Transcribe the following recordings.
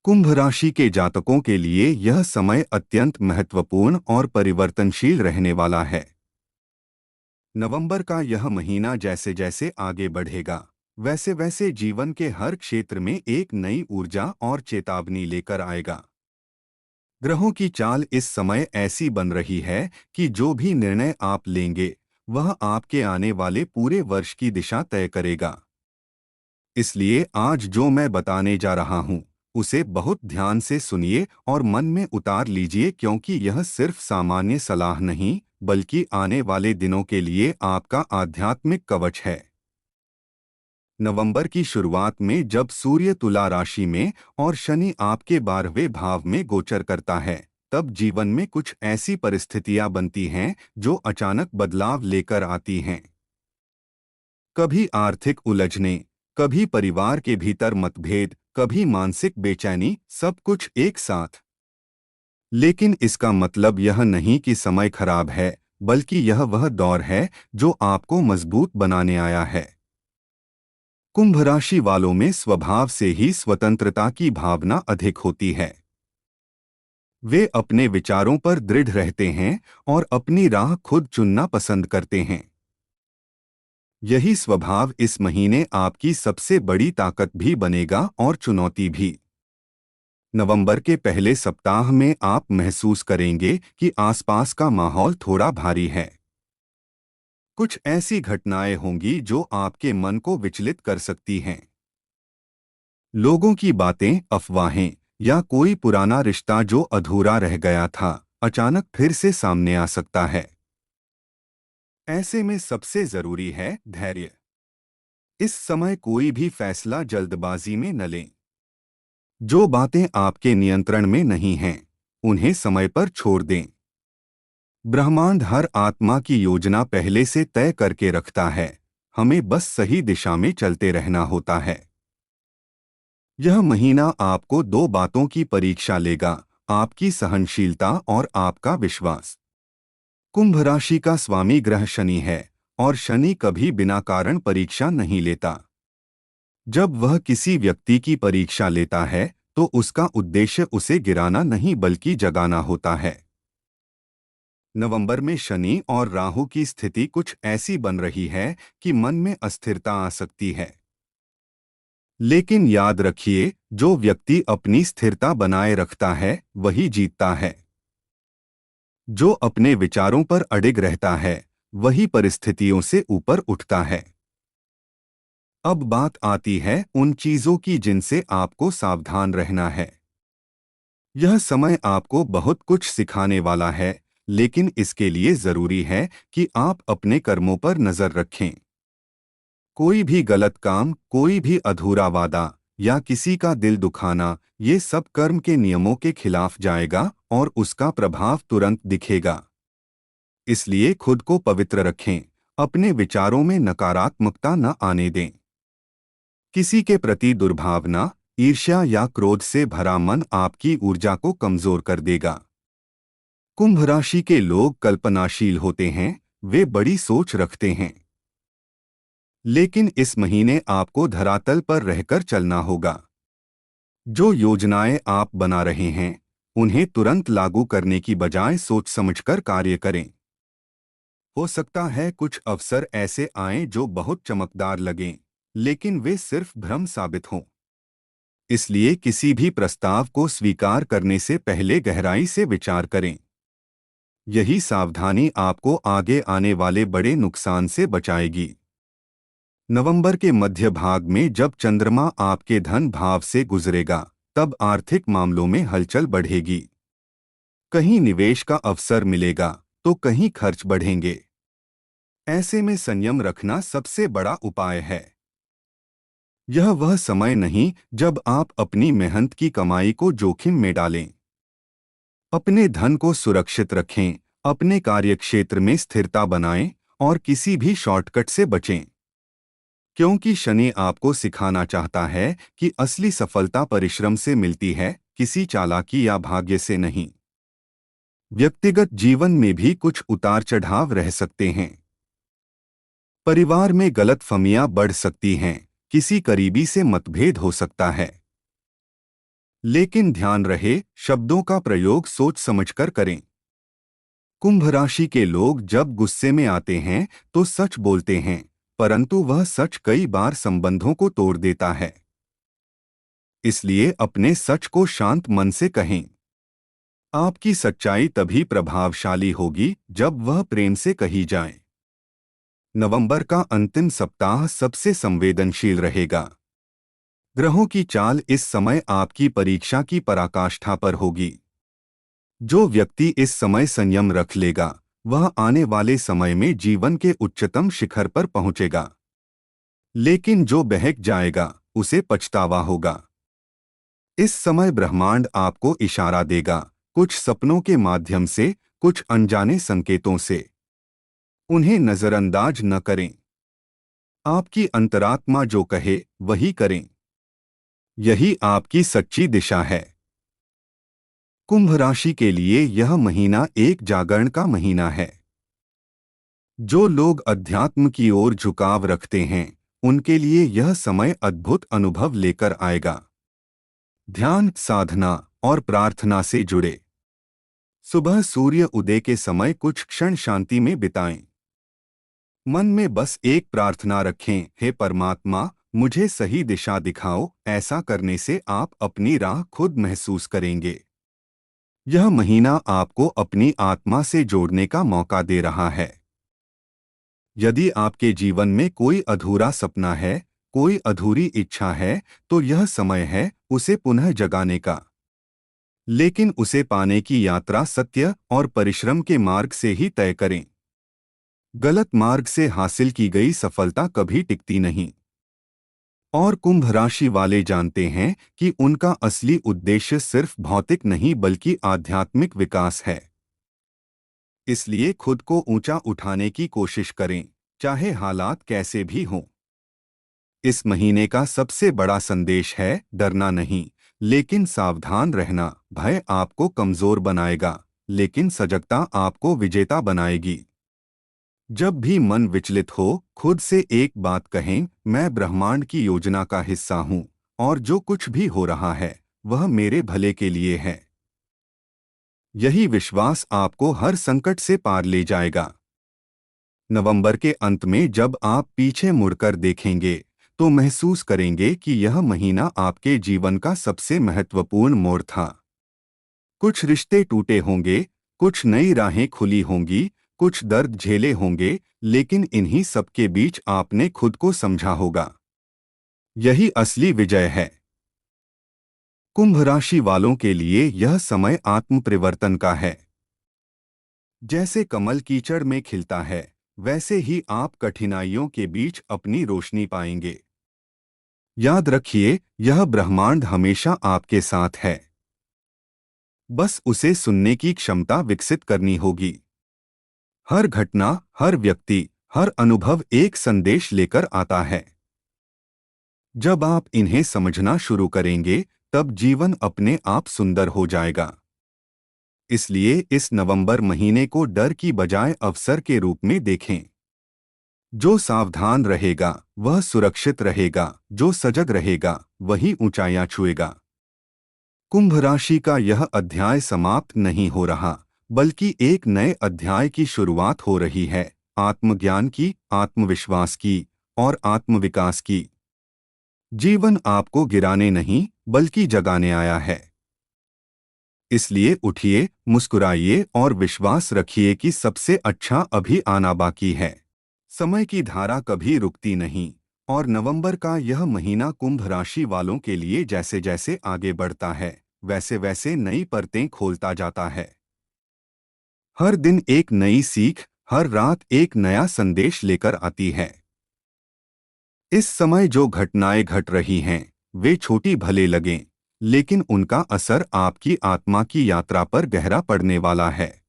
कुंभ राशि के जातकों के लिए यह समय अत्यंत महत्वपूर्ण और परिवर्तनशील रहने वाला है। नवंबर का यह महीना जैसे जैसे आगे बढ़ेगा, वैसे वैसे जीवन के हर क्षेत्र में एक नई ऊर्जा और चेतावनी लेकर आएगा। ग्रहों की चाल इस समय ऐसी बन रही है कि जो भी निर्णय आप लेंगे, वह आपके आने वाले पूरे वर्ष की दिशा तय करेगा। इसलिए आज जो मैं बताने जा रहा हूं, उसे बहुत ध्यान से सुनिए और मन में उतार लीजिए, क्योंकि यह सिर्फ सामान्य सलाह नहीं, बल्कि आने वाले दिनों के लिए आपका आध्यात्मिक कवच है। नवंबर की शुरुआत में जब सूर्य तुला राशि में और शनि आपके 12वें भाव में गोचर करता है, तब जीवन में कुछ ऐसी परिस्थितियां बनती हैं जो अचानक बदलाव लेकर आती हैं। कभी आर्थिक उलझने, कभी परिवार के भीतर मतभेद, कभी मानसिक बेचैनी, सब कुछ एक साथ। लेकिन इसका मतलब यह नहीं कि समय खराब है, बल्कि यह वह दौर है जो आपको मजबूत बनाने आया है। कुंभ राशि वालों में स्वभाव से ही स्वतंत्रता की भावना अधिक होती है। वे अपने विचारों पर दृढ़ रहते हैं और अपनी राह खुद चुनना पसंद करते हैं। यही स्वभाव इस महीने आपकी सबसे बड़ी ताकत भी बनेगा और चुनौती भी। नवंबर के पहले सप्ताह में आप महसूस करेंगे कि आसपास का माहौल थोड़ा भारी है। कुछ ऐसी घटनाएं होंगी जो आपके मन को विचलित कर सकती हैं। लोगों की बातें, अफवाहें या कोई पुराना रिश्ता जो अधूरा रह गया था, अचानक फिर से सामने आ सकता है। ऐसे में सबसे जरूरी है धैर्य। इस समय कोई भी फैसला जल्दबाजी में न लें। जो बातें आपके नियंत्रण में नहीं हैं, उन्हें समय पर छोड़ दें। ब्रह्मांड हर आत्मा की योजना पहले से तय करके रखता है, हमें बस सही दिशा में चलते रहना होता है। यह महीना आपको दो बातों की परीक्षा लेगा, आपकी सहनशीलता और आपका विश्वास। कुंभ राशि का स्वामी ग्रह शनि है, और शनि कभी बिना कारण परीक्षा नहीं लेता। जब वह किसी व्यक्ति की परीक्षा लेता है, तो उसका उद्देश्य उसे गिराना नहीं बल्कि जगाना होता है। नवंबर में शनि और राहु की स्थिति कुछ ऐसी बन रही है कि मन में अस्थिरता आ सकती है। लेकिन याद रखिए, जो व्यक्ति अपनी स्थिरता बनाए रखता है, वही जीतता है। जो अपने विचारों पर अडिग रहता है, वही परिस्थितियों से ऊपर उठता है। अब बात आती है उन चीजों की जिनसे आपको सावधान रहना है। यह समय आपको बहुत कुछ सिखाने वाला है, लेकिन इसके लिए जरूरी है कि आप अपने कर्मों पर नजर रखें। कोई भी गलत काम, कोई भी अधूरा वादा या किसी का दिल दुखाना, ये सब कर्म के नियमों के खिलाफ जाएगा और उसका प्रभाव तुरंत दिखेगा। इसलिए खुद को पवित्र रखें, अपने विचारों में नकारात्मकता न आने दें। किसी के प्रति दुर्भावना, ईर्ष्या या क्रोध से भरा मन आपकी ऊर्जा को कमजोर कर देगा। कुंभ राशि के लोग कल्पनाशील होते हैं, वे बड़ी सोच रखते हैं। लेकिन इस महीने आपको धरातल पर रहकर चलना होगा। जो योजनाएं आप बना रहे हैं, उन्हें तुरंत लागू करने की बजाय सोच समझकर कार्य करें। हो सकता है कुछ अवसर ऐसे आएं जो बहुत चमकदार लगें, लेकिन वे सिर्फ भ्रम साबित हों। इसलिए किसी भी प्रस्ताव को स्वीकार करने से पहले गहराई से विचार करें। यही सावधानी आपको आगे आने वाले बड़े नुकसान से बचाएगी। नवंबर के मध्य भाग में जब चंद्रमा आपके धन भाव से गुजरेगा, तब आर्थिक मामलों में हलचल बढ़ेगी। कहीं निवेश का अवसर मिलेगा, तो कहीं खर्च बढ़ेंगे। ऐसे में संयम रखना सबसे बड़ा उपाय है। यह वह समय नहीं जब आप अपनी मेहनत की कमाई को जोखिम में डालें। अपने धन को सुरक्षित रखें, अपने कार्यक्षेत्र में स्थिरता बनाएं और किसी भी शॉर्टकट से बचें। क्योंकि शनि आपको सिखाना चाहता है कि असली सफलता परिश्रम से मिलती है, किसी चालाकी या भाग्य से नहीं। व्यक्तिगत जीवन में भी कुछ उतार चढ़ाव रह सकते हैं। परिवार में गलतफहमियां बढ़ सकती हैं, किसी करीबी से मतभेद हो सकता है। लेकिन ध्यान रहे, शब्दों का प्रयोग सोच समझकर करें। कुंभ राशि के लोग जब गुस्से में आते हैं तो सच बोलते हैं, परंतु वह सच कई बार संबंधों को तोड़ देता है। इसलिए अपने सच को शांत मन से कहें। आपकी सच्चाई तभी प्रभावशाली होगी जब वह प्रेम से कही जाए। नवंबर का अंतिम सप्ताह सबसे संवेदनशील रहेगा। ग्रहों की चाल इस समय आपकी परीक्षा की पराकाष्ठा पर होगी। जो व्यक्ति इस समय संयम रख लेगा, वह आने वाले समय में जीवन के उच्चतम शिखर पर पहुंचेगा। लेकिन जो बहक जाएगा, उसे पछतावा होगा। इस समय ब्रह्मांड आपको इशारा देगा, कुछ सपनों के माध्यम से, कुछ अनजाने संकेतों से। उन्हें नजरअंदाज न करें। आपकी अंतरात्मा जो कहे वही करें। यही आपकी सच्ची दिशा है। कुंभ राशि के लिए यह महीना एक जागरण का महीना है। जो लोग अध्यात्म की ओर झुकाव रखते हैं, उनके लिए यह समय अद्भुत अनुभव लेकर आएगा। ध्यान, साधना और प्रार्थना से जुड़े। सुबह सूर्य उदय के समय कुछ क्षण शांति में बिताएं। मन में बस एक प्रार्थना रखें, हे परमात्मा, मुझे सही दिशा दिखाओ। ऐसा करने से आप अपनी राह खुद महसूस करेंगे। यह महीना आपको अपनी आत्मा से जोड़ने का मौका दे रहा है। यदि आपके जीवन में कोई अधूरा सपना है, कोई अधूरी इच्छा है, तो यह समय है उसे पुनः जगाने का। लेकिन उसे पाने की यात्रा सत्य और परिश्रम के मार्ग से ही तय करें। गलत मार्ग से हासिल की गई सफलता कभी टिकती नहीं। और कुंभ राशि वाले जानते हैं कि उनका असली उद्देश्य सिर्फ भौतिक नहीं बल्कि आध्यात्मिक विकास है। इसलिए खुद को ऊंचा उठाने की कोशिश करें, चाहे हालात कैसे भी हों। इस महीने का सबसे बड़ा संदेश है, डरना नहीं, लेकिन सावधान रहना। भय आपको कमजोर बनाएगा, लेकिन सजगता आपको विजेता बनाएगी। जब भी मन विचलित हो, खुद से एक बात कहें, मैं ब्रह्मांड की योजना का हिस्सा हूं, और जो कुछ भी हो रहा है वह मेरे भले के लिए है। यही विश्वास आपको हर संकट से पार ले जाएगा। नवंबर के अंत में जब आप पीछे मुड़कर देखेंगे, तो महसूस करेंगे कि यह महीना आपके जीवन का सबसे महत्वपूर्ण मोड़ था। कुछ रिश्ते टूटे होंगे, कुछ नई राहें खुली होंगी, कुछ दर्द झेले होंगे, लेकिन इन्हीं सबके बीच आपने खुद को समझा होगा। यही असली विजय है। कुंभ राशि वालों के लिए यह समय आत्म परिवर्तन का है। जैसे कमल कीचड़ में खिलता है, वैसे ही आप कठिनाइयों के बीच अपनी रोशनी पाएंगे। याद रखिए, यह ब्रह्मांड हमेशा आपके साथ है। बस उसे सुनने की क्षमता विकसित करनी होगी। हर घटना, हर व्यक्ति, हर अनुभव एक संदेश लेकर आता है। जब आप इन्हें समझना शुरू करेंगे, तब जीवन अपने आप सुंदर हो जाएगा। इसलिए इस नवंबर महीने को डर की बजाय अवसर के रूप में देखें। जो सावधान रहेगा वह सुरक्षित रहेगा, जो सजग रहेगा वही ऊंचाइयां छुएगा। कुंभ राशि का यह अध्याय समाप्त नहीं हो रहा, बल्कि एक नए अध्याय की शुरुआत हो रही है। आत्मज्ञान की, आत्मविश्वास की और आत्मविकास की। जीवन आपको गिराने नहीं, बल्कि जगाने आया है। इसलिए उठिए, मुस्कुराइए और विश्वास रखिए कि सबसे अच्छा अभी आना बाकी है। समय की धारा कभी रुकती नहीं, और नवंबर का यह महीना कुंभ राशि वालों के लिए जैसे जैसे आगे बढ़ता है, वैसे वैसे नई परतें खोलता जाता है। हर दिन एक नई सीख, हर रात एक नया संदेश लेकर आती है। इस समय जो घटनाएं घट रही हैं, वे छोटी भले लगें, लेकिन उनका असर आपकी आत्मा की यात्रा पर गहरा पड़ने वाला है।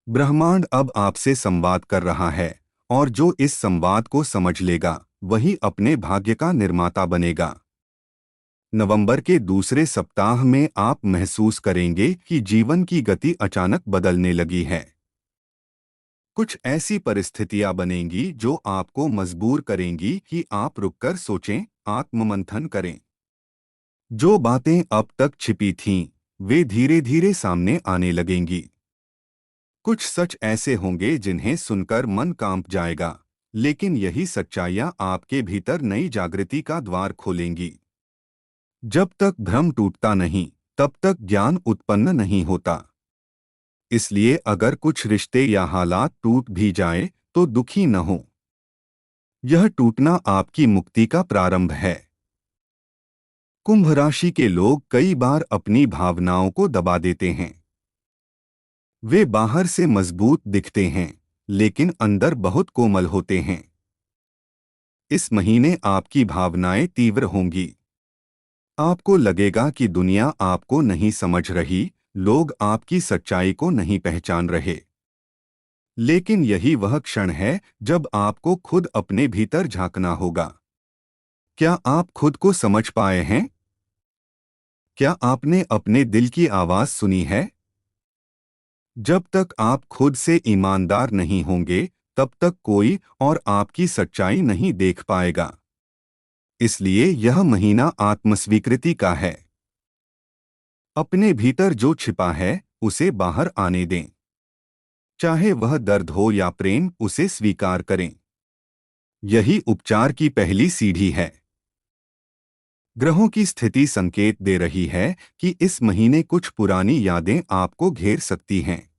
ब्रह्मांड अब आपसे संवाद कर रहा है, और जो इस संवाद को समझ लेगा, वही अपने भाग्य का निर्माता बनेगा। नवंबर के दूसरे सप्ताह में आप महसूस करेंगे कि जीवन की गति अचानक बदलने लगी है। कुछ ऐसी परिस्थितियां बनेंगी जो आपको मजबूर करेंगी कि आप रुककर सोचें, आत्ममंथन करें। जो बातें अब तक छिपी थीं, वे धीरे धीरे सामने आने लगेंगी। कुछ सच ऐसे होंगे जिन्हें सुनकर मन कांप जाएगा, लेकिन यही सच्चाइयां आपके भीतर नई जागृति का द्वार खोलेंगी। जब तक भ्रम टूटता नहीं, तब तक ज्ञान उत्पन्न नहीं होता। इसलिए अगर कुछ रिश्ते या हालात टूट भी जाए, तो दुखी न हो। यह टूटना आपकी मुक्ति का प्रारंभ है। कुंभ राशि के लोग कई बार अपनी भावनाओं को दबा देते हैं। वे बाहर से मजबूत दिखते हैं, लेकिन अंदर बहुत कोमल होते हैं। इस महीने आपकी भावनाएं तीव्र होंगी। आपको लगेगा कि दुनिया आपको नहीं समझ रही, लोग आपकी सच्चाई को नहीं पहचान रहे। लेकिन यही वह क्षण है जब आपको खुद अपने भीतर झांकना होगा। क्या आप खुद को समझ पाए हैं? क्या आपने अपने दिल की आवाज सुनी है? जब तक आप खुद से ईमानदार नहीं होंगे, तब तक कोई और आपकी सच्चाई नहीं देख पाएगा। इसलिए यह महीना आत्मस्वीकृति का है। अपने भीतर जो छिपा है, उसे बाहर आने दें। चाहे वह दर्द हो या प्रेम, उसे स्वीकार करें। यही उपचार की पहली सीढ़ी है। ग्रहों की स्थिति संकेत दे रही है कि इस महीने कुछ पुरानी यादें आपको घेर सकती हैं।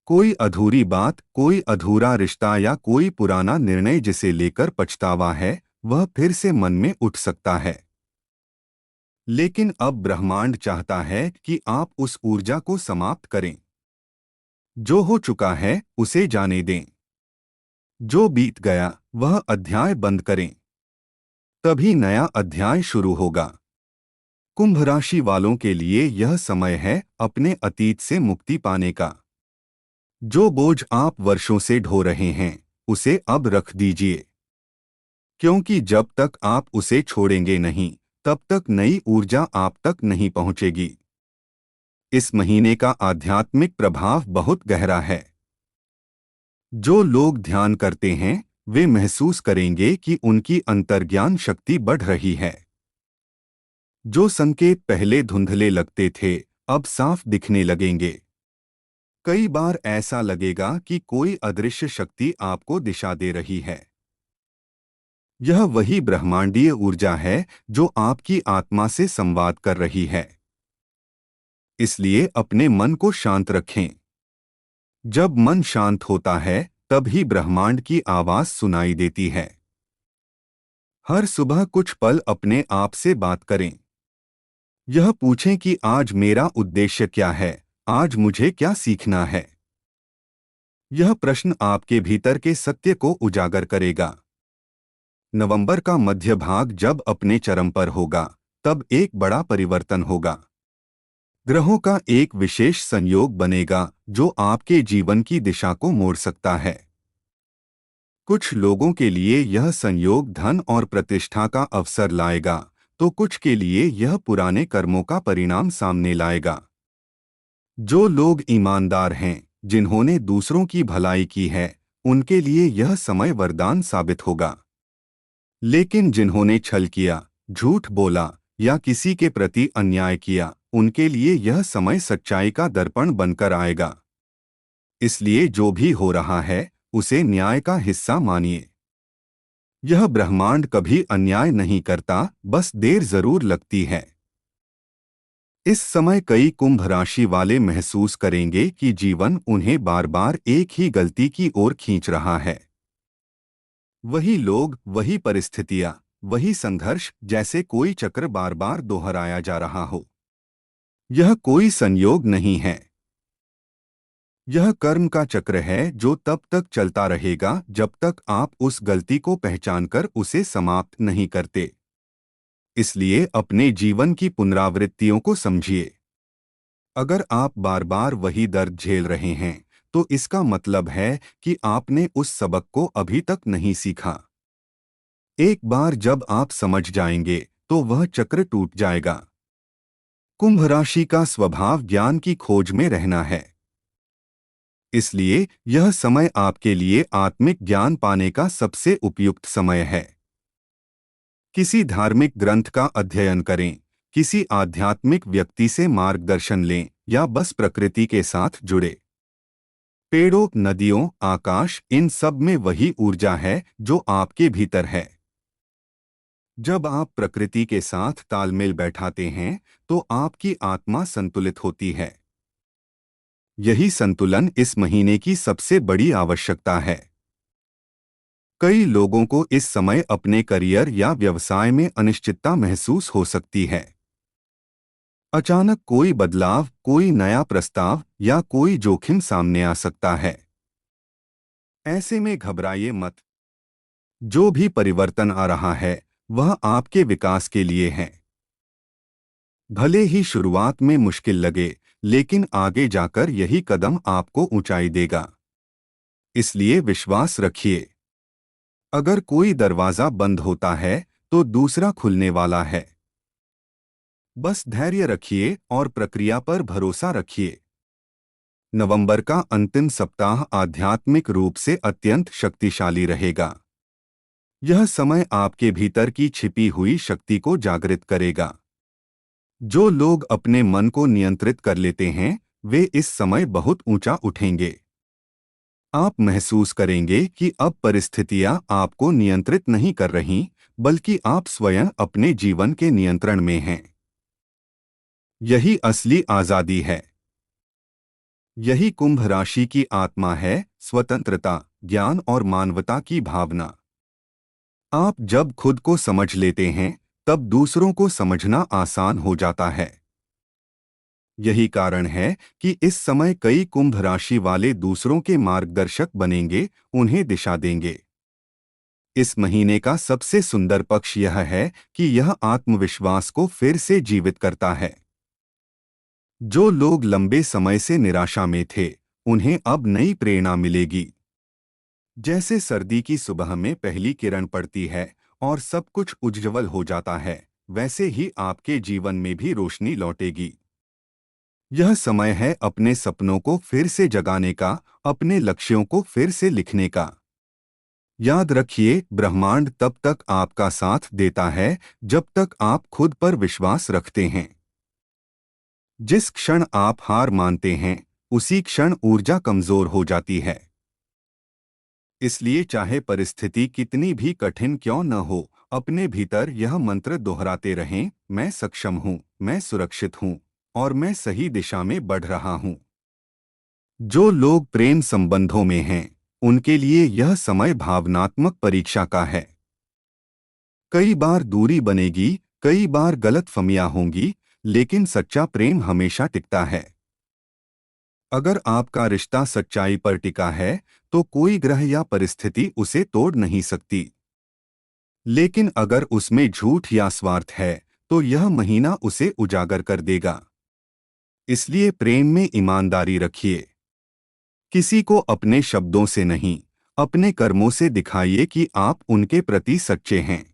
कोई अधूरी बात, कोई अधूरा रिश्ता या कोई पुराना निर्णय जिसे लेकर पछतावा है, वह फिर से मन में उठ सकता है। लेकिन अब ब्रह्मांड चाहता है कि आप उस ऊर्जा को समाप्त करें। जो हो चुका है, उसे जाने दें। जो बीत गया, वह अध्याय बंद करें। तभी नया अध्याय शुरू होगा। कुंभ राशि वालों के लिए यह समय है अपने अतीत से मुक्ति पाने का। जो बोझ आप वर्षों से ढो रहे हैं, उसे अब रख दीजिए। क्योंकि जब तक आप उसे छोड़ेंगे नहीं, तब तक नई ऊर्जा आप तक नहीं पहुंचेगी। इस महीने का आध्यात्मिक प्रभाव बहुत गहरा है। जो लोग ध्यान करते हैं, वे महसूस करेंगे कि उनकी अंतर्ज्ञान शक्ति बढ़ रही है। जो संकेत पहले धुंधले लगते थे, अब साफ दिखने लगेंगे। कई बार ऐसा लगेगा कि कोई अदृश्य शक्ति आपको दिशा दे रही है। यह वही ब्रह्मांडीय ऊर्जा है जो आपकी आत्मा से संवाद कर रही है। इसलिए अपने मन को शांत रखें। जब मन शांत होता है, तभी ब्रह्मांड की आवाज सुनाई देती है। हर सुबह कुछ पल अपने आप से बात करें। यह पूछें कि आज मेरा उद्देश्य क्या है, आज मुझे क्या सीखना है। यह प्रश्न आपके भीतर के सत्य को उजागर करेगा। नवंबर का मध्य भाग जब अपने चरम पर होगा, तब एक बड़ा परिवर्तन होगा। ग्रहों का एक विशेष संयोग बनेगा जो आपके जीवन की दिशा को मोड़ सकता है। कुछ लोगों के लिए यह संयोग धन और प्रतिष्ठा का अवसर लाएगा, तो कुछ के लिए यह पुराने कर्मों का परिणाम सामने लाएगा। जो लोग ईमानदार हैं, जिन्होंने दूसरों की भलाई की है, उनके लिए यह समय वरदान साबित होगा। लेकिन जिन्होंने छल किया, झूठ बोला या किसी के प्रति अन्याय किया, उनके लिए यह समय सच्चाई का दर्पण बनकर आएगा। इसलिए जो भी हो रहा है, उसे न्याय का हिस्सा मानिए। यह ब्रह्मांड कभी अन्याय नहीं करता, बस देर जरूर लगती है। इस समय कई कुंभ राशि वाले महसूस करेंगे कि जीवन उन्हें बार बार एक ही गलती की ओर खींच रहा है। वही लोग, वही परिस्थितियां, वही संघर्ष, जैसे कोई चक्र बार बार दोहराया जा रहा हो। यह कोई संयोग नहीं है। यह कर्म का चक्र है जो तब तक चलता रहेगा जब तक आप उस गलती को पहचानकर उसे समाप्त नहीं करते। इसलिए अपने जीवन की पुनरावृत्तियों को समझिए। अगर आप बार बार वही दर्द झेल रहे हैं, तो इसका मतलब है कि आपने उस सबक को अभी तक नहीं सीखा। एक बार जब आप समझ जाएंगे, तो वह चक्र टूट जाएगा। कुंभ राशि का स्वभाव ज्ञान की खोज में रहना है। इसलिए यह समय आपके लिए आत्मिक ज्ञान पाने का सबसे उपयुक्त समय है। किसी धार्मिक ग्रंथ का अध्ययन करें, किसी आध्यात्मिक व्यक्ति से मार्गदर्शन लें या बस प्रकृति के साथ जुड़े। पेड़ों, नदियों, आकाश, इन सब में वही ऊर्जा है जो आपके भीतर है। जब आप प्रकृति के साथ तालमेल बैठाते हैं तो आपकी आत्मा संतुलित होती है। यही संतुलन इस महीने की सबसे बड़ी आवश्यकता है। कई लोगों को इस समय अपने करियर या व्यवसाय में अनिश्चितता महसूस हो सकती है। अचानक कोई बदलाव, कोई नया प्रस्ताव या कोई जोखिम सामने आ सकता है। ऐसे में घबराइए मत। जो भी परिवर्तन आ रहा है वह आपके विकास के लिए है। भले ही शुरुआत में मुश्किल लगे, लेकिन आगे जाकर यही कदम आपको ऊंचाई देगा। इसलिए विश्वास रखिए। अगर कोई दरवाजा बंद होता है तो दूसरा खुलने वाला है। बस धैर्य रखिए और प्रक्रिया पर भरोसा रखिए। नवंबर का अंतिम सप्ताह आध्यात्मिक रूप से अत्यंत शक्तिशाली रहेगा। यह समय आपके भीतर की छिपी हुई शक्ति को जागृत करेगा। जो लोग अपने मन को नियंत्रित कर लेते हैं वे इस समय बहुत ऊंचा उठेंगे। आप महसूस करेंगे कि अब परिस्थितियां आपको नियंत्रित नहीं कर रहीं, बल्कि आप स्वयं अपने जीवन के नियंत्रण में हैं। यही असली आजादी है। यही कुंभ राशि की आत्मा है, स्वतंत्रता, ज्ञान और मानवता की भावना। आप जब खुद को समझ लेते हैं तब दूसरों को समझना आसान हो जाता है। यही कारण है कि इस समय कई कुंभ राशि वाले दूसरों के मार्गदर्शक बनेंगे, उन्हें दिशा देंगे। इस महीने का सबसे सुंदर पक्ष यह है कि यह आत्मविश्वास को फिर से जीवित करता है। जो लोग लंबे समय से निराशा में थे उन्हें अब नई प्रेरणा मिलेगी। जैसे सर्दी की सुबह में पहली किरण पड़ती है और सब कुछ उज्ज्वल हो जाता है, वैसे ही आपके जीवन में भी रोशनी लौटेगी। यह समय है अपने सपनों को फिर से जगाने का, अपने लक्ष्यों को फिर से लिखने का। याद रखिए, ब्रह्मांड तब तक आपका साथ देता है जब तक आप खुद पर विश्वास रखते हैं। जिस क्षण आप हार मानते हैं उसी क्षण ऊर्जा कमजोर हो जाती है। इसलिए चाहे परिस्थिति कितनी भी कठिन क्यों न हो, अपने भीतर यह मंत्र दोहराते रहें, मैं सक्षम हूँ, मैं सुरक्षित हूँ और मैं सही दिशा में बढ़ रहा हूँ। जो लोग प्रेम संबंधों में हैं उनके लिए यह समय भावनात्मक परीक्षा का है। कई बार दूरी बनेगी, कई बार गलतफहमियां होंगी, लेकिन सच्चा प्रेम हमेशा टिकता है। अगर आपका रिश्ता सच्चाई पर टिका है तो कोई ग्रह या परिस्थिति उसे तोड़ नहीं सकती। लेकिन अगर उसमें झूठ या स्वार्थ है तो यह महीना उसे उजागर कर देगा। इसलिए प्रेम में ईमानदारी रखिए। किसी को अपने शब्दों से नहीं, अपने कर्मों से दिखाइए कि आप उनके प्रति सच्चे हैं।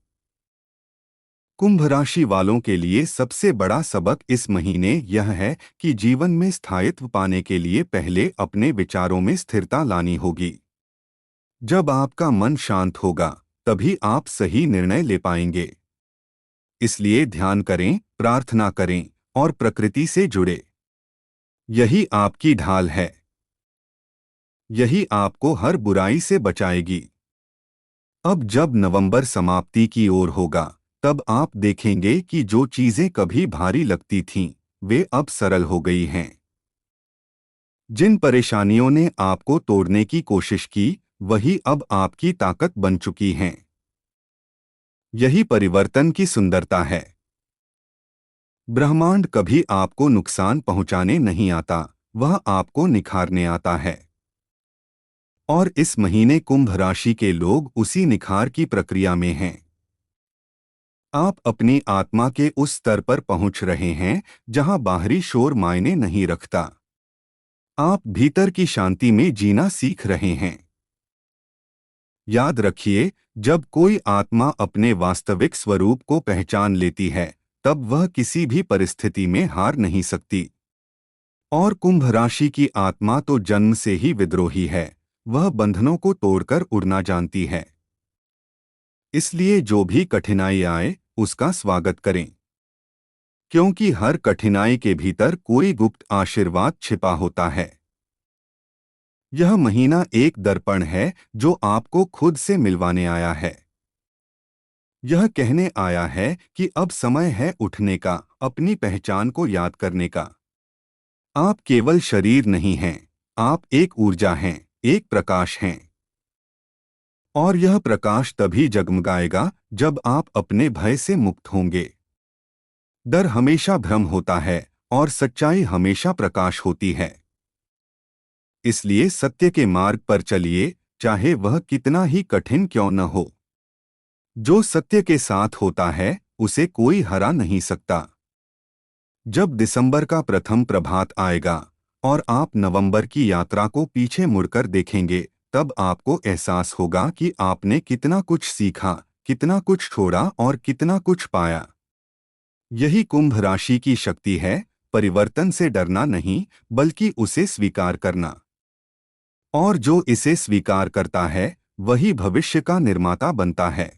कुंभ राशि वालों के लिए सबसे बड़ा सबक इस महीने यह है कि जीवन में स्थायित्व पाने के लिए पहले अपने विचारों में स्थिरता लानी होगी। जब आपका मन शांत होगा तभी आप सही निर्णय ले पाएंगे। इसलिए ध्यान करें, प्रार्थना करें और प्रकृति से जुड़े। यही आपकी ढाल है। यही आपको हर बुराई से बचाएगी। अब जब नवंबर समाप्ति की ओर होगा तब आप देखेंगे कि जो चीजें कभी भारी लगती थीं वे अब सरल हो गई हैं। जिन परेशानियों ने आपको तोड़ने की कोशिश की वही अब आपकी ताकत बन चुकी हैं। यही परिवर्तन की सुंदरता है। ब्रह्मांड कभी आपको नुकसान पहुंचाने नहीं आता, वह आपको निखारने आता है। और इस महीने कुंभ राशि के लोग उसी निखार की प्रक्रिया में हैं। आप अपनी आत्मा के उस स्तर पर पहुंच रहे हैं जहां बाहरी शोर मायने नहीं रखता। आप भीतर की शांति में जीना सीख रहे हैं। याद रखिए, जब कोई आत्मा अपने वास्तविक स्वरूप को पहचान लेती है तब वह किसी भी परिस्थिति में हार नहीं सकती। और कुंभ राशि की आत्मा तो जन्म से ही विद्रोही है, वह बंधनों को तोड़कर उड़ना जानती है। इसलिए जो भी कठिनाई आए उसका स्वागत करें, क्योंकि हर कठिनाई के भीतर कोई गुप्त आशीर्वाद छिपा होता है। यह महीना एक दर्पण है जो आपको खुद से मिलवाने आया है। यह कहने आया है कि अब समय है उठने का, अपनी पहचान को याद करने का। आप केवल शरीर नहीं हैं, आप एक ऊर्जा हैं, एक प्रकाश हैं। और यह प्रकाश तभी जगमगाएगा जब आप अपने भय से मुक्त होंगे। डर हमेशा भ्रम होता है और सच्चाई हमेशा प्रकाश होती है। इसलिए सत्य के मार्ग पर चलिए, चाहे वह कितना ही कठिन क्यों न हो। जो सत्य के साथ होता है उसे कोई हरा नहीं सकता। जब दिसंबर का प्रथम प्रभात आएगा और आप नवंबर की यात्रा को पीछे मुड़कर देखेंगे, तब आपको एहसास होगा कि आपने कितना कुछ सीखा, कितना कुछ छोड़ा और कितना कुछ पाया। यही कुंभ राशि की शक्ति है, परिवर्तन से डरना नहीं, बल्कि उसे स्वीकार करना। और जो इसे स्वीकार करता है वही भविष्य का निर्माता बनता है।